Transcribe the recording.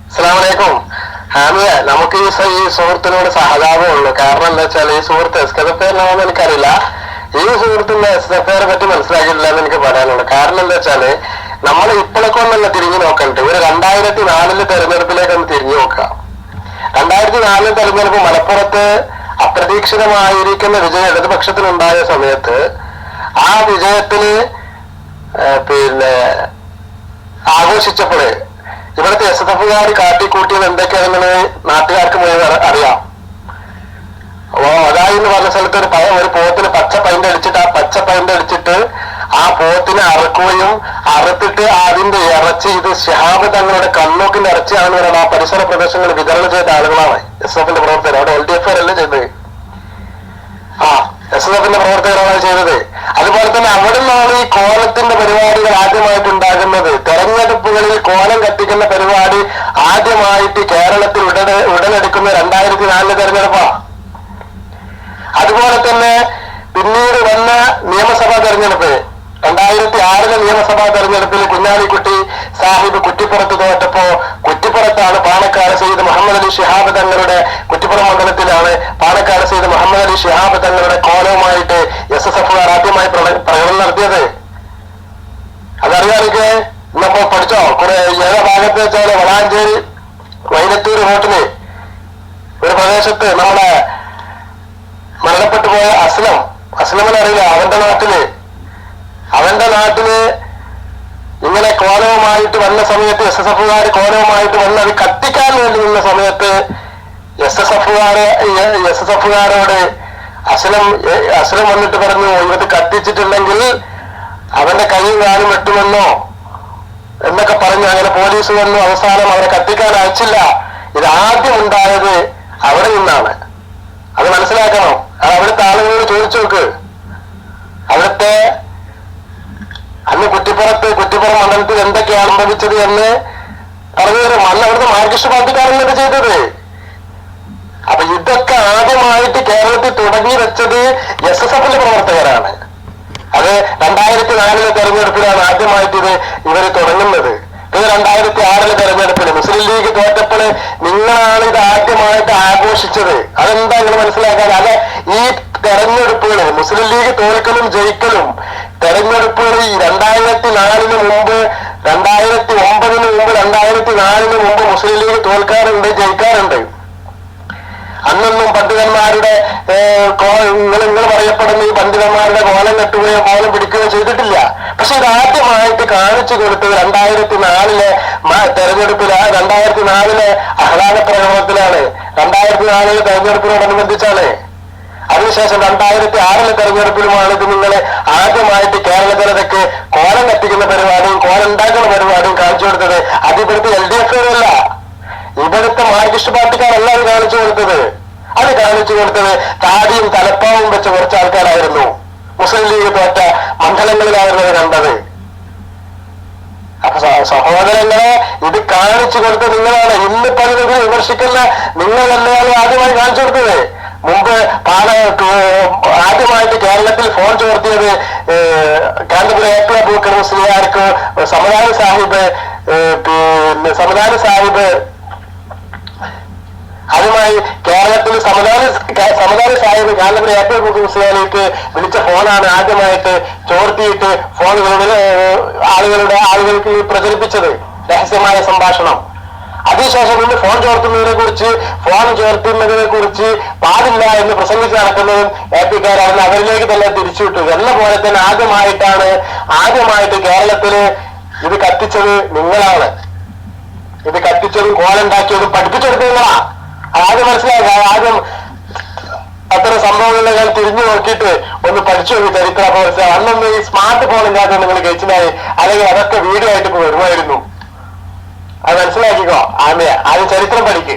അസ്സലാമലൈക്കും. ഹാമിയ, നമുക്ക് ഈ സുഹൃത്തിനോട് സഹതാപമുള്ളൂ. കാരണം എന്താ വെച്ചാൽ ഈ സുഹൃത്ത് എസ്കദപ്പേറിനാണെന്ന് എനിക്കറിയില്ല. ഈ സുഹൃത്തിന്റെ എസ്കദപ്പേറെ പറ്റി മനസ്സിലാക്കിയിട്ടില്ല എന്ന് എനിക്ക് പറയാനുള്ളൂ. കാരണം എന്താ വെച്ചാല് നമ്മൾ ഇപ്പോഴൊക്കെ ഒന്നല്ല തിരിഞ്ഞു നോക്കണ്ട, ഒരു 2004 തെരഞ്ഞെടുപ്പിലേക്ക് ഒന്ന് തിരിഞ്ഞു നോക്കാം. 2004 തെരഞ്ഞെടുപ്പ് മലപ്പുറത്ത് അപ്രതീക്ഷിതമായിരിക്കുന്ന വിജയം ഇടതുപക്ഷത്തിനുണ്ടായ സമയത്ത് ആ വിജയത്തിന് ആഘോഷിച്ചപ്പോഴേ ഇവിടുത്തെ എസ്എഫ്കാർ കാട്ടിക്കൂട്ടിയത് എന്തൊക്കെയാണെന്ന് നാട്ടുകാർക്ക് മുഴുവൻ അറിയാം. അപ്പോ അതായി എന്ന് പറഞ്ഞ സ്ഥലത്ത് ഒരു പോത്തിന് പച്ച പൈന്റ് അടിച്ചിട്ട്, ആ പച്ച പൈന്റ് അടിച്ചിട്ട് ആ പോത്തിനെ അറുക്കുകയും അറുത്തിട്ട് അതിന്റെ ഇറച്ചി ഇത് ശിഹാബ് തങ്ങളുടെ കണ്ണൂക്കിന്റെ ഇറച്ചിയാണെന്ന് പറയുന്നത് ആ പരിസര പ്രദേശങ്ങളിൽ വിതരണം ചെയ്ത ആളുകളാണ് എസ്എഫിന്റെ പ്രവർത്തകർ. അവിടെ LDF അല്ലേ ചെയ്തത്, എസ്എഫിന്റെ പ്രവർത്തകരാണ് ചെയ്തത്. അതുപോലെ തന്നെ അവിടെ നിന്നാണ് ഈ കോലത്തിന്റെ പരിപാടികൾ ആദ്യമായിട്ടുണ്ടാകുന്നത്. തെരഞ്ഞെടുപ്പുകളിൽ കോലം കത്തിക്കുന്ന പരിപാടി ആദ്യമായിട്ട് കേരളത്തിൽ ഉടലെടുക്കുന്ന 2004 തെരഞ്ഞെടുപ്പാണ്. അതുപോലെ തന്നെ പിന്നീട് വന്ന നിയമസഭാ തെരഞ്ഞെടുപ്പ് 2006 നിയമസഭാ തെരഞ്ഞെടുപ്പിൽ കുഞ്ഞാലിക്കുട്ടി സാഹിബ് കുറ്റിപ്പുറത്ത് തോറ്റപ്പോ, കുറ്റിപ്പുറത്താണ് പാണക്കാട് സയ്യിദ് മുഹമ്മദ് അലി ശിഹാബ് തങ്ങളുടെ, കുറ്റിപ്പുറം മണ്ഡലത്തിലാണ് പാണക്കാട് സയ്യിദ് മുഹമ്മദ് അലി ശിഹാബ് തങ്ങളുടെ കോലവുമായിട്ട് SSFകാർ ആദ്യമായി പ്രകടനം നടത്തിയത്. അതറിയാനൊക്കെ ഇന്നപ്പോ പഠിച്ചോ? കുറെ ഏഴ് ഭാഗത്ത് വെച്ചാല് വളാഞ്ചേരി വൈനത്തൂർ റോട്ടില് ഒരു പ്രദേശത്ത് നമ്മുടെ മരണപ്പെട്ടു പോയ അസ്ലമിനെ അറിയില്ല, അവന്റെ നാട്ടില് ഇങ്ങനെ കോലവുമായിട്ട് വന്ന സമയത്ത് SSFകാർ കോലവുമായിട്ട് വന്ന് അത് കത്തിക്കാൻ വേണ്ടി നിന്ന സമയത്ത് SSFകാരോട് അസ്ലം വന്നിട്ട് പറഞ്ഞു, ഇത് കത്തിച്ചിട്ടുണ്ടെങ്കിൽ അവന്റെ കൈയും കാലും വെട്ടുമെന്നോ എന്നൊക്കെ പറഞ്ഞു. അങ്ങനെ പോലീസ് വന്നു. അവസാനം അവരെ കത്തിക്കാൻ അയച്ചില്ല. ഇത് ആദ്യം ഉണ്ടായത് അവിടെ നിന്നാണ്. അത് മനസ്സിലാക്കണം. അത് അവിടുത്തെ ആളുകളോട് ചോദിച്ചു നോക്ക്. അവിടുത്തെ അന്ന് കുറ്റിപ്പുറം മണ്ഡലത്തിൽ എന്തൊക്കെയാണ് അനുഭവിച്ചത് എന്ന് പറഞ്ഞു തരും. അന്ന് അവിടുത്തെ മാർക്സിസ്റ്റ് പാർട്ടിക്കാരനൊക്കെ ചെയ്തത്. അപ്പൊ ഇതൊക്കെ ആദ്യമായിട്ട് കേരളത്തിൽ തുടങ്ങി വെച്ചത് SSFന്റെ പ്രവർത്തകരാണ്. അത് 2004 തെരഞ്ഞെടുപ്പിലാണ് ആദ്യമായിട്ട് ഇവര് തുടങ്ങുന്നത്. ഇത് 2006 തെരഞ്ഞെടുപ്പിൽ മുസ്ലിം ലീഗ് തോറ്റപ്പോൾ നിങ്ങളാണ് ഇത് ആദ്യമായിട്ട് ആഘോഷിച്ചത്. അതെന്താ നിങ്ങൾ മനസ്സിലാക്കാൻ? അത് ഈ തെരഞ്ഞെടുപ്പുകൾ മുസ്ലിം ലീഗ് തോൽക്കലും ജയിക്കലും തെരഞ്ഞെടുപ്പുകൾ 2004 മുമ്പ്, 2009 മുമ്പ്, 2004 മുമ്പ് മുസ്ലിം ലീഗ് തോൽക്കാറുണ്ട്, ജയിക്കാറുണ്ട്. അന്നൊന്നും പണ്ഡിതന്മാരുടെ നിങ്ങൾ പറയപ്പെടുന്ന ഈ പണ്ഡിതന്മാരുടെ കോലം കെട്ടുകയോ കോലം പിടിക്കുകയോ ചെയ്തിട്ടില്ല. പക്ഷെ ഇത് ആദ്യമായിട്ട് കാണിച്ചു കൊടുത്തത് 2004 തെരഞ്ഞെടുപ്പിൽ, 2004 ആഹ്ലാദ പ്രകടനത്തിലാണ്, 2004 തെരഞ്ഞെടുപ്പിനോടനുബന്ധിച്ചാണ്. അതിനുശേഷം 2006 തെരഞ്ഞെടുപ്പിലുമാണ് ഇത് നിങ്ങളെ ആദ്യമായിട്ട് കേരള ജനതയ്ക്ക് കോലം കത്തിക്കുന്ന പരിപാടിയും കോലം ഉണ്ടാക്കുന്ന പരിപാടിയും കാണിച്ചു കൊടുത്തത്. അത് ഇവിടുത്തെ LDF അല്ല, ഇവിടുത്തെ മാർക്സിസ്റ്റ് പാർട്ടിക്കാരല്ല അത് കാണിച്ചു കൊടുത്തത്. അത് കാണിച്ചു കൊടുത്തത് താടിയും തലപ്പാവും വെച്ച കുറച്ച് ആൾക്കാരായിരുന്നു. മുസ്ലിം ലീഗ് തോറ്റ മണ്ഡലങ്ങളിലായിരുന്നു അത് കണ്ടത്. അപ്പൊ സഹോദരങ്ങളെ, ഇത് കാണിച്ചു കൊടുത്ത നിങ്ങളാണ്. ഇന്നിപ്പോ അതിനെ വിമർശിക്കുന്ന നിങ്ങൾ തന്നെയാണ് ആദ്യമായി കാണിച്ചു കൊടുത്തത്. മുമ്പ് ആദ്യമായിട്ട് കേരളത്തിൽ ഫോൺ ചോർത്തിയത് കാന്തപുരം ഏപ്ല പൂക്കർ മുസ്ലിയാർക്ക് സമദാനി സാഹിബ് അതുമായി കേരളത്തിൽ സമദാനി സാഹിബ് കാന്തപുരം ഏപ്ല പൂക്കർ മുസ്ലിയാലേക്ക് വിളിച്ച ഫോണാണ് ആദ്യമായിട്ട് ചോർത്തിയിട്ട് ആളുകൾക്ക് പ്രചരിപ്പിച്ചത്, രഹസ്യമായ സംഭാഷണം. അതിനുശേഷം ഇന്ന് ഫോൺ ചോർത്തുന്നതിനെ കുറിച്ച് പാടില്ല എന്ന് പ്രസംഗിച്ച് നടക്കുന്നതും APക്കാരാണ്. അവരിലേക്ക് തന്നെ തിരിച്ചുവിട്ടു. എന്ന പോലെ തന്നെ ആദ്യമായിട്ട് കേരളത്തില് ഇത് കത്തിച്ചത് നിങ്ങളാണ്. ഇത് കത്തിച്ചതും കോലുണ്ടാക്കിയതും പഠിപ്പിച്ചെടുത്തത് നിങ്ങളാ. ആദ്യം മനസ്സിലാക്കുക. ആദ്യം അത്തരം സംഭവങ്ങളെ ഞാൻ തിരിഞ്ഞു നോക്കിയിട്ട് ഒന്ന് പഠിച്ചു നോക്കി ചരിത്രം. മനസ്സിലാവും. അന്നൊന്നും ഈ സ്മാർട്ട് ഫോൺ ഇല്ലാതെ നിങ്ങൾ കഴിച്ചില്ലായി, അല്ലെങ്കിൽ അതൊക്കെ വീഡിയോ ആയിട്ട് വരുമായിരുന്നു. അത് മനസ്സിലാക്കിക്കോ. ആദ്യം ചരിത്രം പഠിക്ക്.